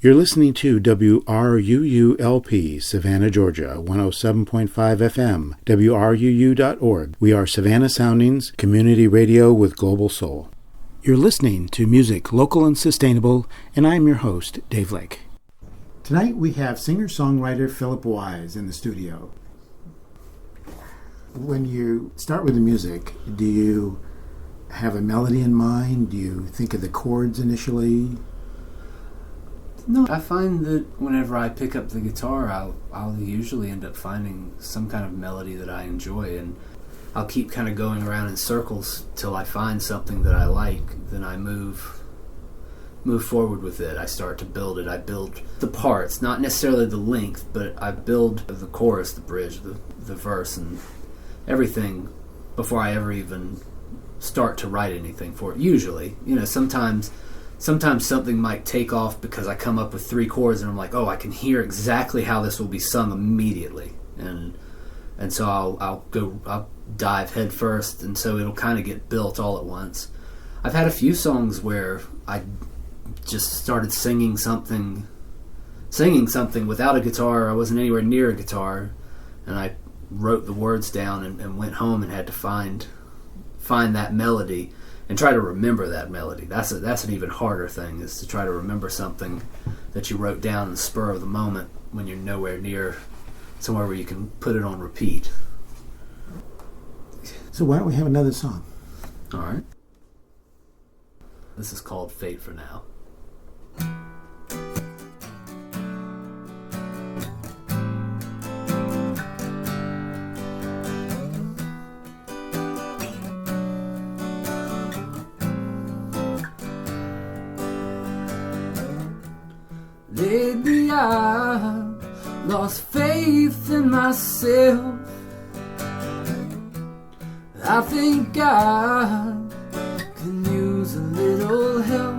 You're listening to WRUU-LP, Savannah, Georgia, 107.5 FM, WRUU.org. We are Savannah Soundings, community radio with global soul. You're listening to music local and sustainable, and I'm your host, Dave Lake. Tonight we have singer-songwriter Philip Wise in the studio. When you start with the music, do you have a melody in mind? Do you think of the chords initially? No, I find that whenever I pick up the guitar, I'll usually end up finding some kind of melody that I enjoy, and I'll keep kind of going around in circles till I find something that I like. Then I move forward with it. I start to build it. I build the parts, not necessarily the length, but I build the chorus, the bridge, the verse, and everything before I ever even start to write anything for it. Usually, sometimes something might take off because I come up with 3 chords and I'm like, oh, I can hear exactly how this will be sung immediately, and so I'll dive head first, and so it'll kind of get built all at once. I've had a few songs where I just started singing something without a guitar. I wasn't anywhere near a guitar, and I wrote the words down and went home and had to find that melody and try to remember that melody. That's an even harder thing, is to try to remember something that you wrote down in the spur of the moment when you're nowhere near somewhere where you can put it on repeat. So why don't we have another song? All right. This is called Fate for Now. Lately I've lost faith in myself. I think I can use a little help.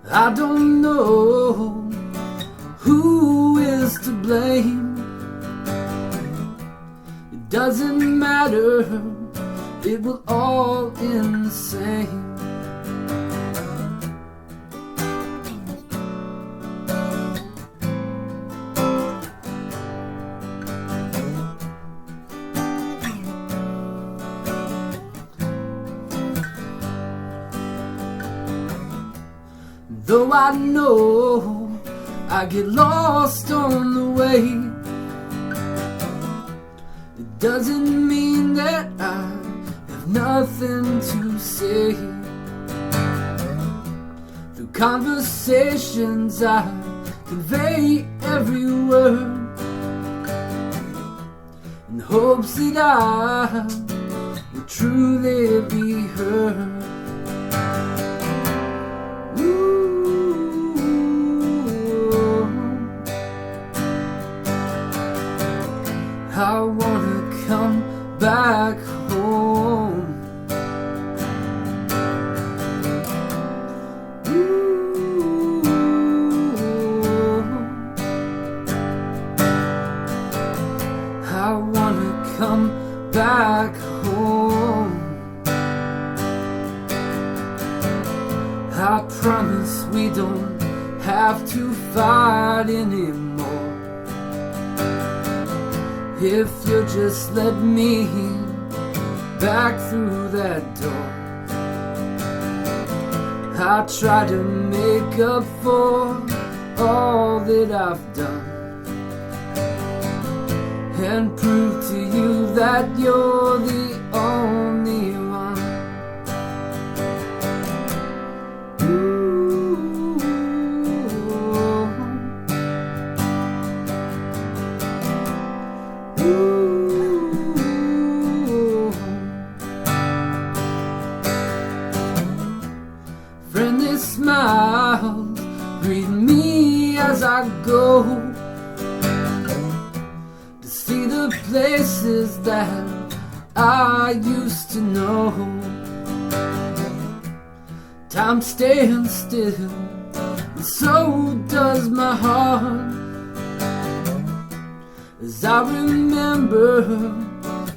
I don't know who is to blame. It doesn't matter, it will all end the same. Though I know I get lost on the way, it doesn't mean that I have nothing to say. Through conversations I convey every word, in hopes that I will truly be heard. I wanna come back home. Ooh. I wanna come back home. I promise we don't have to fight anymore. If you'll just let me back through that door, I'll try to make up for all that I've done, and prove to you that you're the only one. Friendly smiles greet me as I go to see the places that I used to know. Time stands still, and so does my heart, as I remember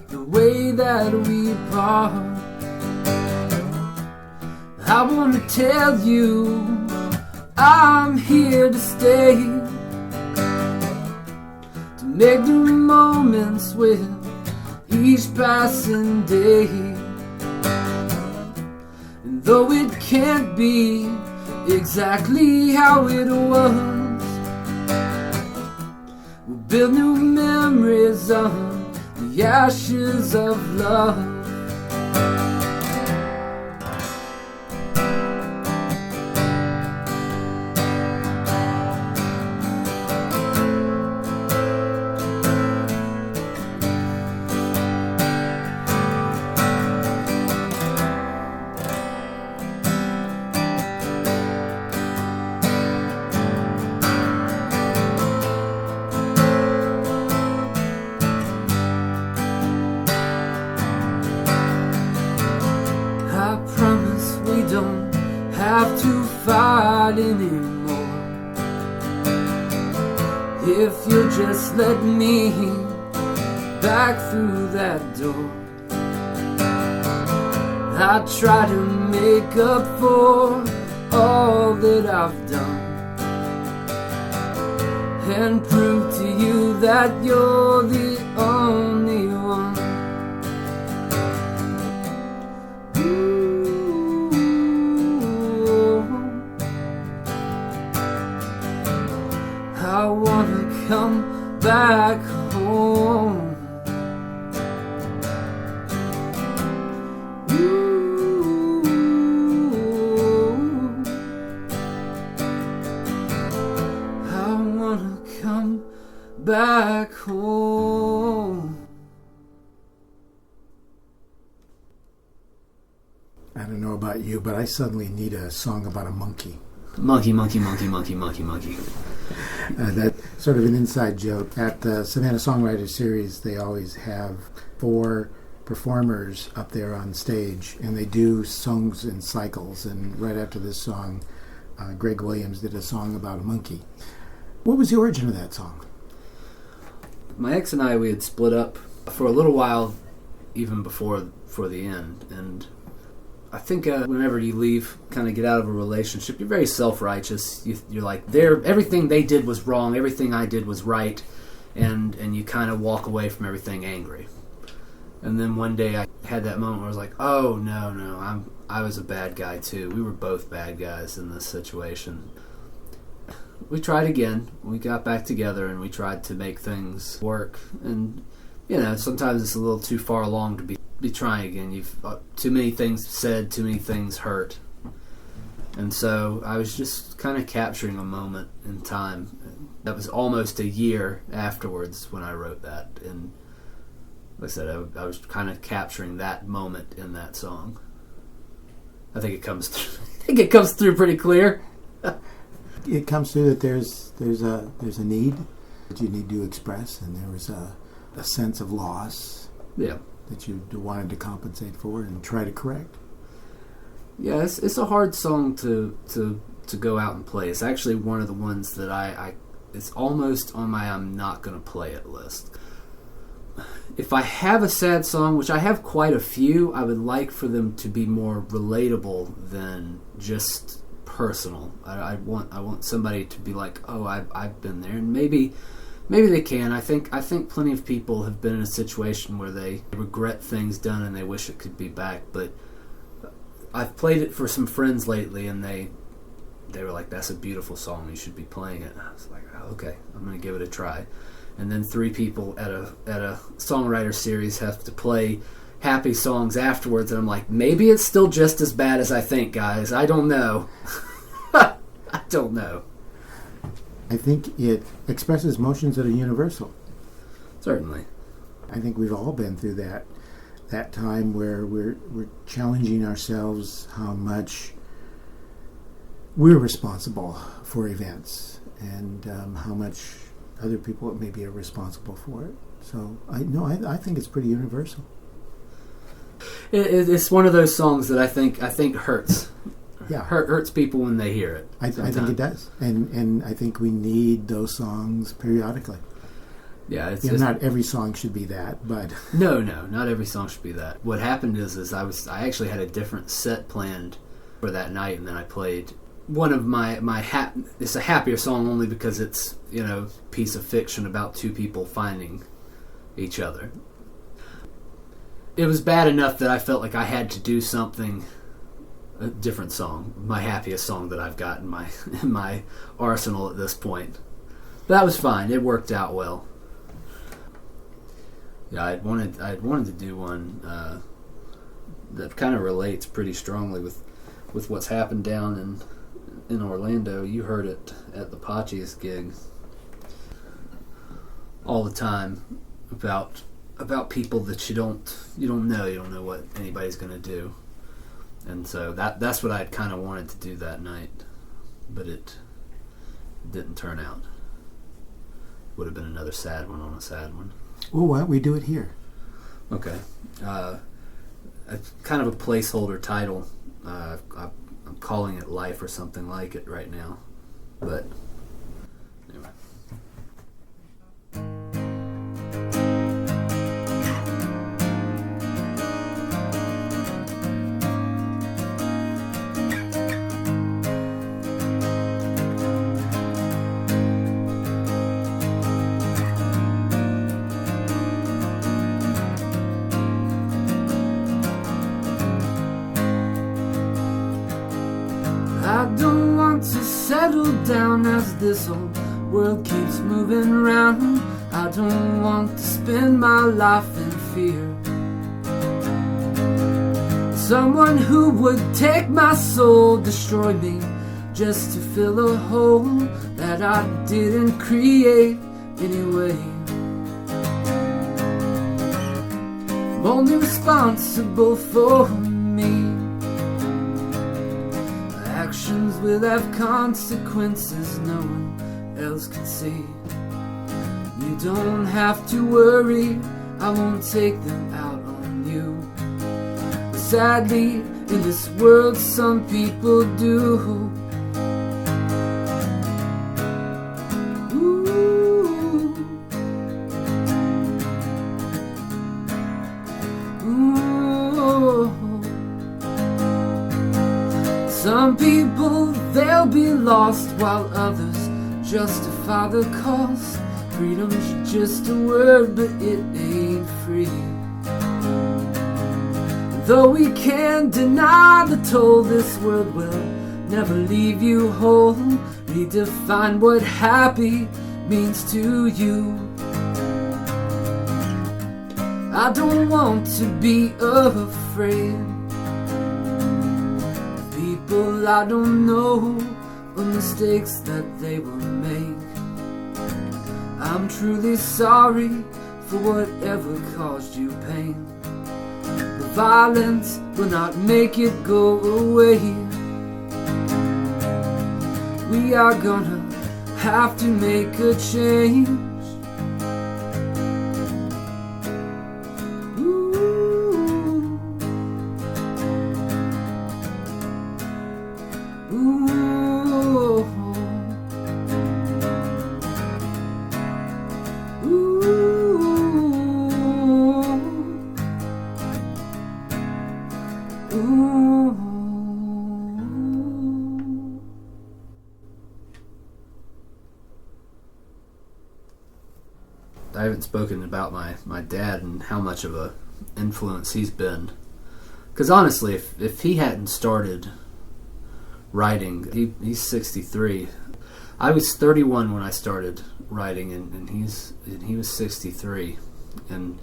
the way that we part. I wanna tell you I'm here to stay, to make the moments with each passing day. And though it can't be exactly how it was, we'll build new memories on the ashes of love. Have to fight anymore if you'll just let me back through that door. I try to make up for all that I've done and prove to you that you're the only one. I wanna come back home. Ooh, I wanna come back home. I don't know about you, but I suddenly need a song about a monkey. Monkey, monkey, monkey, monkey, monkey, monkey. That sort of an inside joke. At the Savannah Songwriter Series, they always have 4 performers up there on stage, and they do songs in cycles. And right after this song, Greg Williams did a song about a monkey. What was the origin of that song? My ex and I, we had split up for a little while, even before the end. And I think whenever you leave, kind of get out of a relationship, you're very self-righteous. You're like, everything they did was wrong, everything I did was right, and you kind of walk away from everything angry. And then one day I had that moment where I was like, oh, no, I was a bad guy too. We were both bad guys in this situation. We tried again. We got back together and we tried to make things work. And, sometimes it's a little too far along to be trying again. You've too many things said, too many things hurt. And so I was just kind of capturing a moment in time. That was almost a year afterwards when I wrote that. And like I said, I was kind of capturing that moment in that song. I think it comes through pretty clear. It comes through that there's a need that you need to express, and there was a sense of loss. Yeah. That you wanted to compensate for and try to correct. Yeah, it's a hard song to go out and play. It's actually one of the ones that it's almost on my I'm not going to play it list. If I have a sad song, which I have quite a few, I would like for them to be more relatable than just personal. I want somebody to be like, oh, I've been there, and maybe they can. I think plenty of people have been in a situation where they regret things done and they wish it could be back. But I've played it for some friends lately, and they were like, "That's a beautiful song. You should be playing it." And I was like, oh, "Okay, I'm going to give it a try." And then 3 people at a songwriter series have to play happy songs afterwards, and I'm like, maybe it's still just as bad as I think, guys. I don't know. I don't know. I think it expresses emotions that are universal. Certainly. I think we've all been through that time where we're challenging ourselves how much we're responsible for events and how much other people maybe are responsible for it. So I think it's pretty universal. It's one of those songs that I think hurts. Yeah, hurts people when they hear it. I think it does, and I think we need those songs periodically. Yeah, it's not every song should be that, but no, not every song should be that. What happened is I actually had a different set planned for that night, and then I played one of it's a happier song only because it's, a piece of fiction about two people finding each other. It was bad enough that I felt like I had to do something, a different song, my happiest song that I've got in my arsenal at this point. But that was fine. It worked out well. Yeah, I'd wanted to do one that kind of relates pretty strongly with what's happened down in Orlando. You heard it at the Pachi's gig all the time about people that you don't know what anybody's going to do. And so that's what I'd kind of wanted to do that night, but it didn't turn out. Would have been another sad one on a sad one. Well, why don't we do it here? Okay. It's kind of a placeholder title. I'm calling it Life or something like it right now. But anyway. I don't want to settle down as this old world keeps moving round. I don't want to spend my life in fear. Someone who would take my soul, destroy me, just to fill a hole that I didn't create anyway. I'm only responsible for me. Actions will have consequences no one else can see. You don't have to worry, I won't take them out on you. But sadly, in this world some people do. Some people, they'll be lost, while others justify the cost. Freedom's just a word, but it ain't free. Though we can't deny the toll, this world will never leave you whole. Redefine what happy means to you. I don't want to be afraid. People I don't know, the mistakes that they will make. I'm truly sorry for whatever caused you pain. The violence will not make it go away. We are gonna have to make a change. I haven't spoken about my dad and how much of a influence he's been. Because honestly, if he hadn't started writing, he's 63. I was 31 when I started writing, and he was 63. And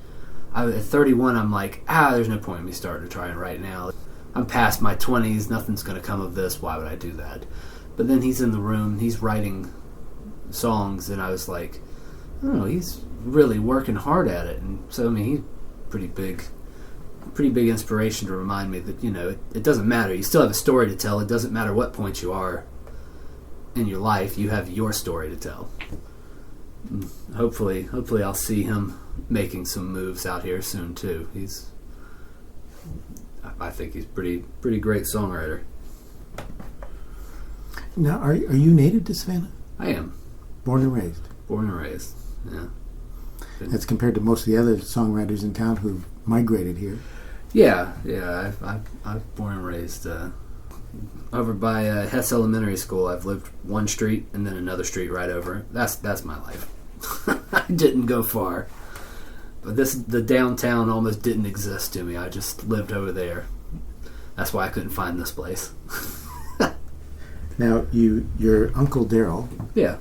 at 31, I'm like, there's no point in me starting to try and write now. I'm past my 20s, nothing's going to come of this, why would I do that? But then he's in the room, he's writing songs, and I was like, I don't know, he's really working hard at it. And so, I mean, he's pretty big inspiration to remind me that, it doesn't matter. You still have a story to tell. It doesn't matter what point you are in your life. You have your story to tell. And hopefully I'll see him making some moves out here soon too. I think he's pretty great songwriter. Now, are you native to Savannah? I am. Born and raised? Born and raised, yeah. That's compared to most of the other songwriters in town who've migrated here. Yeah. I've born and raised over by Hess Elementary School. I've lived one street and then another street right over. That's my life. I didn't go far. But the downtown almost didn't exist to me. I just lived over there. That's why I couldn't find this place. Now, your Uncle Daryl Yeah.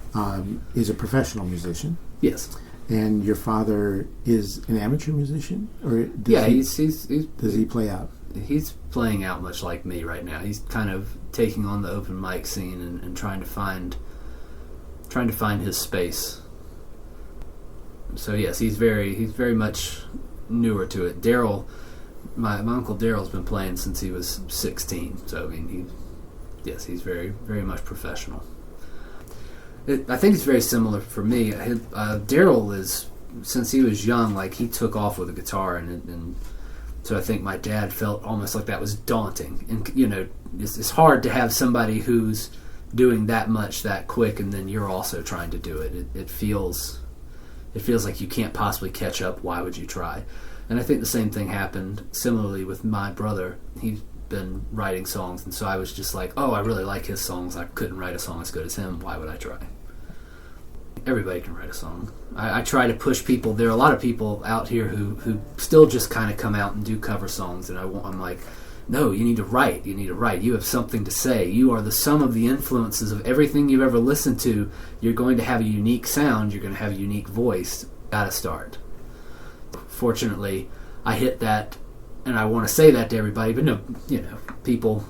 is a professional musician. Yes. And your father is an amateur musician? Or does does he play out? He's playing out much like me right now. He's kind of taking on the open mic scene and trying to find his space. So yes, he's very much newer to it. Daryl, my Uncle Daryl's been playing since he was 16. So I mean, he's very, very much professional. I think it's very similar for me. Daryl is, since he was young, like he took off with a guitar, and so I think my dad felt almost like that was daunting. And you know, it's hard to have somebody who's doing that much that quick, and then you're also trying to do it. It feels like you can't possibly catch up. Why would you try? And I think the same thing happened similarly with my brother. He's been writing songs, and so I was just like, oh, I really like his songs. I couldn't write a song as good as him. Why would I try? Everybody can write a song. I try to push people. There are a lot of people out here who still just kind of come out and do cover songs, and I'm like, no, you need to write. You need to write. You have something to say. You are the sum of the influences of everything you've ever listened to. You're going to have a unique sound. You're going to have a unique voice. Got to start. Fortunately, I hit that, and I want to say that to everybody, but no, people,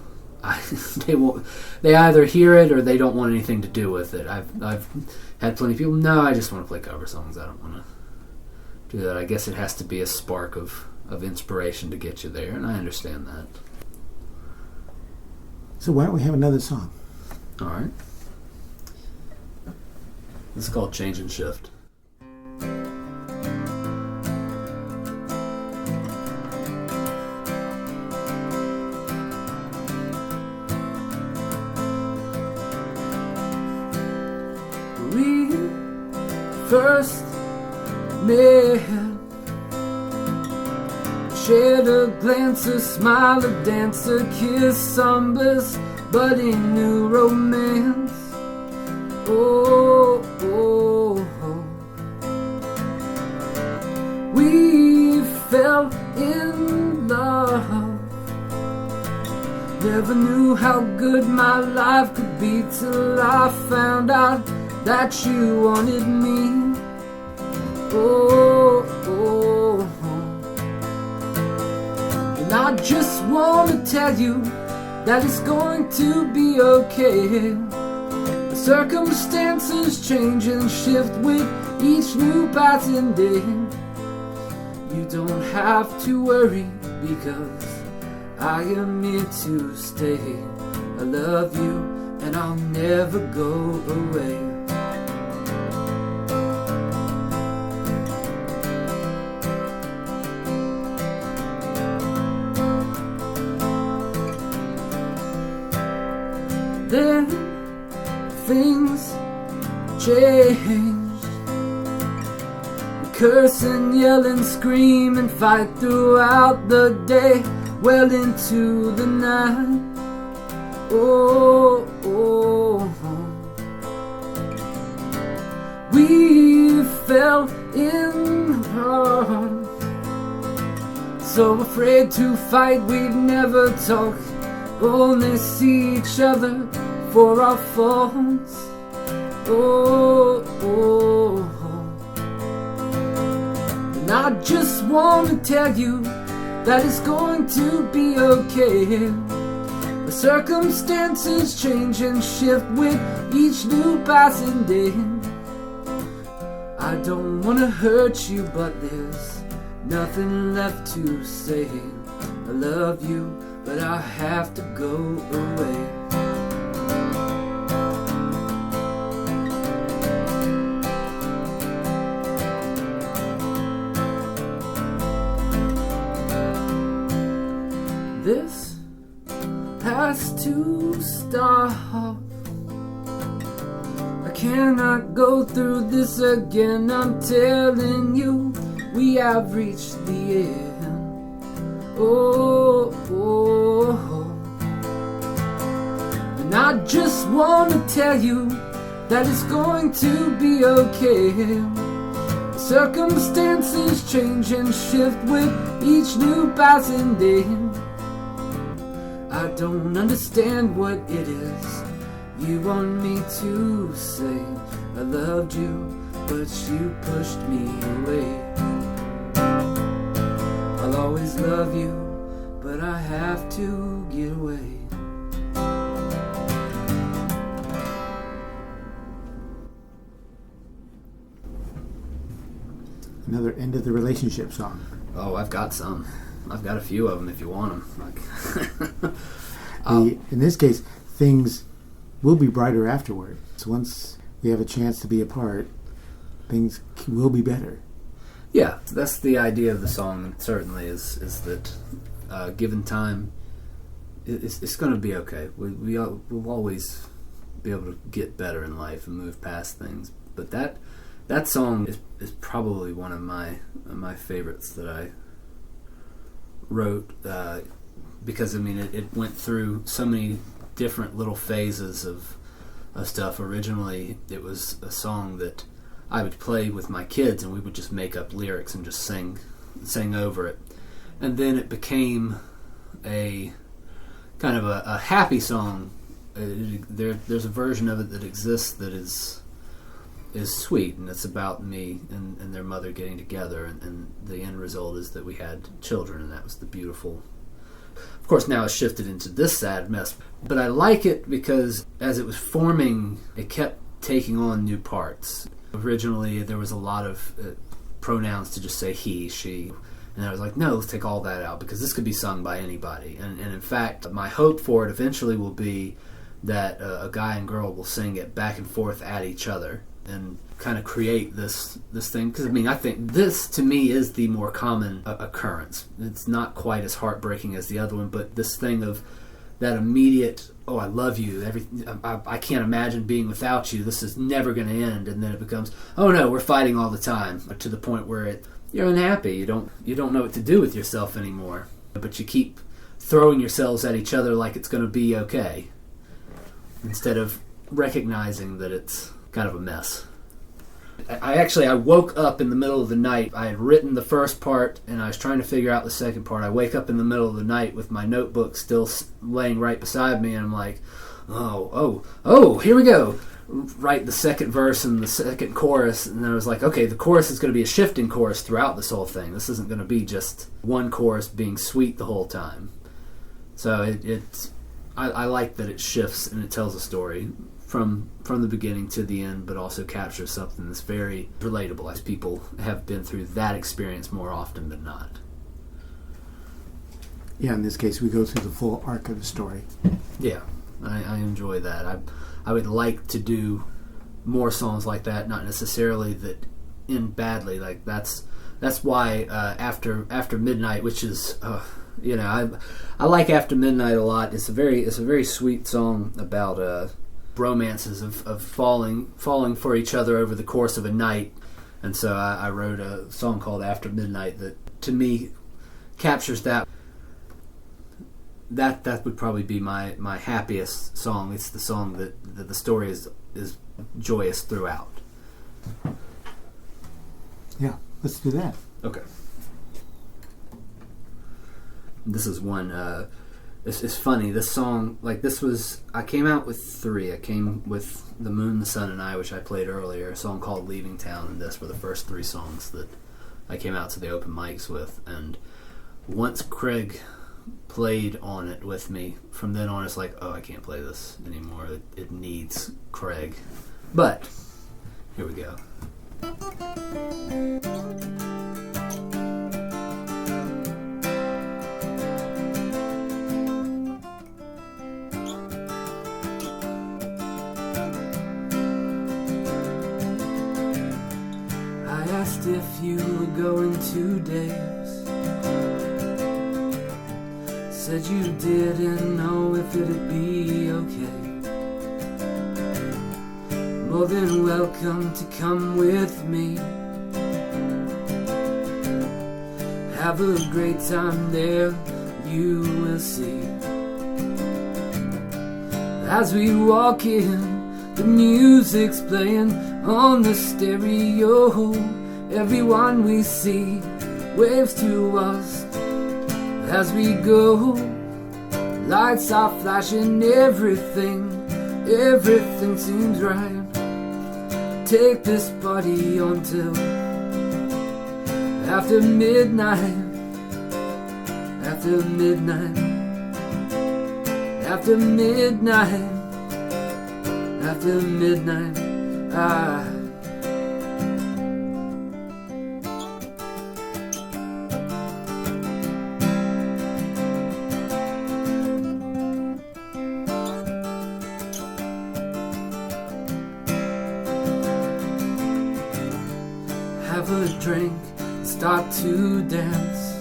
they either hear it or they don't want anything to do with it. I've had plenty of people, no, I just want to play cover songs. I don't want to do that. I guess it has to be a spark of inspiration to get you there, and I understand that. So why don't we have another song? All right. This is called Change and Shift. We first met, shared a glance, a smile, a dance, a kiss, some bliss, budding new romance. Oh, oh, oh. We fell in love. Never knew how good my life could be till I found out that you wanted me. Oh, oh, oh. And I just want to tell you that it's going to be okay. The circumstances change and shift with each new passing day. You don't have to worry because I am here to stay. I love you and I'll never go away. Then things changed. We curse and yell and scream and fight throughout the day, well into the night. Oh, oh, oh. We fell in love, so afraid to fight we'd never talk, only see each other for our faults. Oh, oh, oh. And I just want to tell you that it's going to be okay. The circumstances change and shift with each new passing day. I don't want to hurt you, but there's nothing left to say. I love you, but I have to go away. This has to stop. I cannot go through this again. I'm telling you, we have reached the end. Oh, oh, oh. And I just want to tell you that it's going to be okay. Circumstances change and shift with each new passing day. I don't understand what it is you want me to say. I loved you, but you pushed me away. I'll always love you, but I have to get away. Another end of the relationship song. Oh, I've got some. I've got a few of them if you want them. In this case, things will be brighter afterward. So once we have a chance to be apart, things will be better. Yeah, that's the idea of the song. Certainly is that given time, it's going to be okay. We'll always be able to get better in life and move past things. But that song is probably one of my favorites that I wrote because I mean it went through so many different little phases of stuff. Originally, it was a song that I would play with my kids, and we would just make up lyrics and just sing over it. And then it became a kind of a happy song. There's a version of it that exists that is sweet, and it's about me and their mother getting together, and the end result is that we had children, and that was the beautiful. Of course, now it's shifted into this sad mess, but I like it because as it was forming, it kept taking on new parts. Originally, there was a lot of pronouns to just say he, she, and I was like, no, let's take all that out because this could be sung by anybody. And in fact, my hope for it eventually will be that a guy and girl will sing it back and forth at each other and kind of create this thing. Because, I mean, I think this, to me, is the more common occurrence. It's not quite as heartbreaking as the other one, but this thing of that immediate, oh, I love you, I can't imagine being without you, this is never going to end, and then it becomes, oh no, we're fighting all the time, to the point where you're unhappy, you don't know what to do with yourself anymore, but you keep throwing yourselves at each other like it's going to be okay, instead of recognizing that it's kind of a mess. I woke up in the middle of the night. I had written the first part, and I was trying to figure out the second part. I wake up in the middle of the night with my notebook still laying right beside me, and I'm like, oh, here we go. Write the second verse and the second chorus, and then I was like, okay, the chorus is going to be a shifting chorus throughout this whole thing. This isn't going to be just one chorus being sweet the whole time. So I like that it shifts and it tells a story from the beginning to the end, but also captures something that's very relatable, as people have been through that experience more often than not. Yeah, in this case, we go through the full arc of the story. Yeah, I enjoy that. I would like to do more songs like that, not necessarily that end badly. Like that's why after Midnight, which is I like After Midnight a lot. It's a very sweet song about romances of falling for each other over the course of a night, and so I wrote a song called After Midnight that to me captures that would probably be my happiest song. It's the song that the story is joyous throughout. Yeah, let's do that. Okay. This is one. It's funny. This song, I came out with 3. I came with The Moon, the Sun, and I, which I played earlier. A song called Leaving Town, and this were the first 3 songs that I came out to the open mics with. And once Craig played on it with me, from then on it's like, oh, I can't play this anymore. It needs Craig. But here we go. If you were going to Dave's, said you didn't know if it'd be okay. More than welcome to come with me. Have a great time there, you will see. As we walk in, the music's playing on the stereo. Everyone we see waves to us as we go. Lights are flashing, everything seems right. Take this party on till after midnight. After midnight. After midnight. After midnight. Have a drink, start to dance.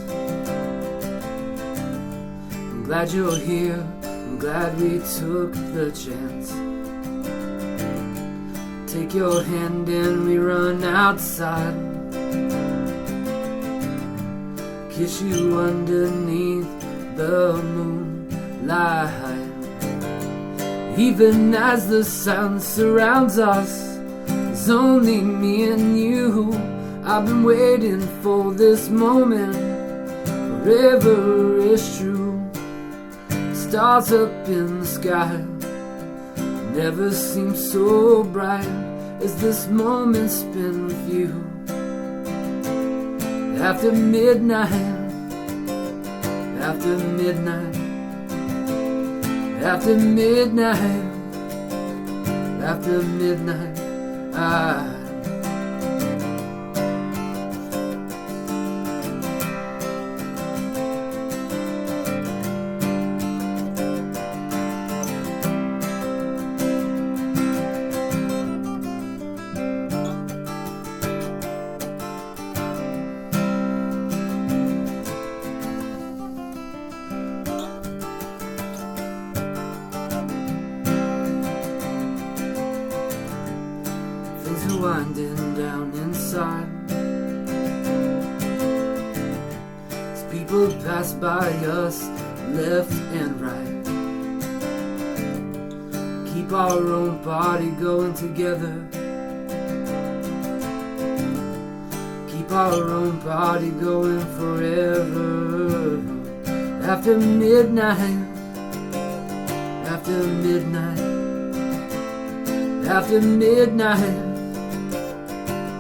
I'm glad you're here, I'm glad we took the chance. Take your hand and we run outside. Kiss you underneath the moonlight. Even as the sun surrounds us, it's only me and you. I've been waiting for this moment, forever is true. Stars up in the sky never seem so bright as this moment spent with you. After midnight. After midnight. After midnight. After midnight. Things are winding down inside as people pass by us left and right. Keep our own party going together. Keep our own party going forever. After midnight. After midnight. After midnight.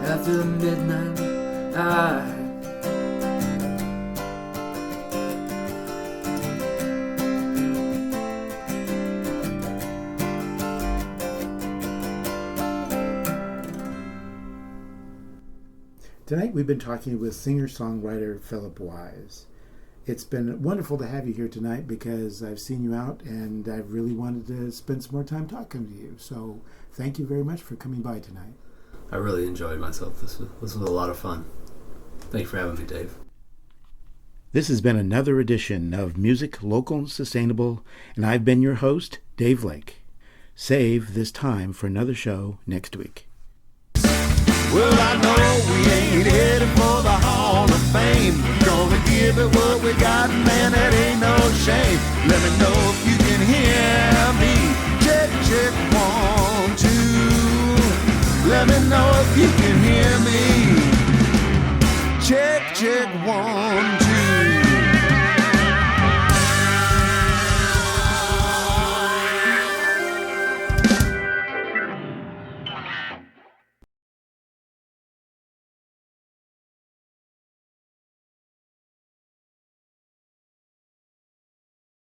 After midnight. Tonight we've been talking with singer-songwriter Philip Wise. It's been wonderful to have you here tonight because I've seen you out and I've really wanted to spend some more time talking to you. So thank you very much for coming by tonight. I really enjoyed myself. This was a lot of fun. Thank you for having me, Dave. This has been another edition of Music Local and Sustainable, and I've been your host, Dave Lake. Save this time for another show next week. Well, I know we ain't headed for the Hall of Fame. Gonna give it what we got, man, that ain't no shame. Let me know if you can hear me. Check, check, 1, 2. Let me know if you can hear me. Check, check, 1.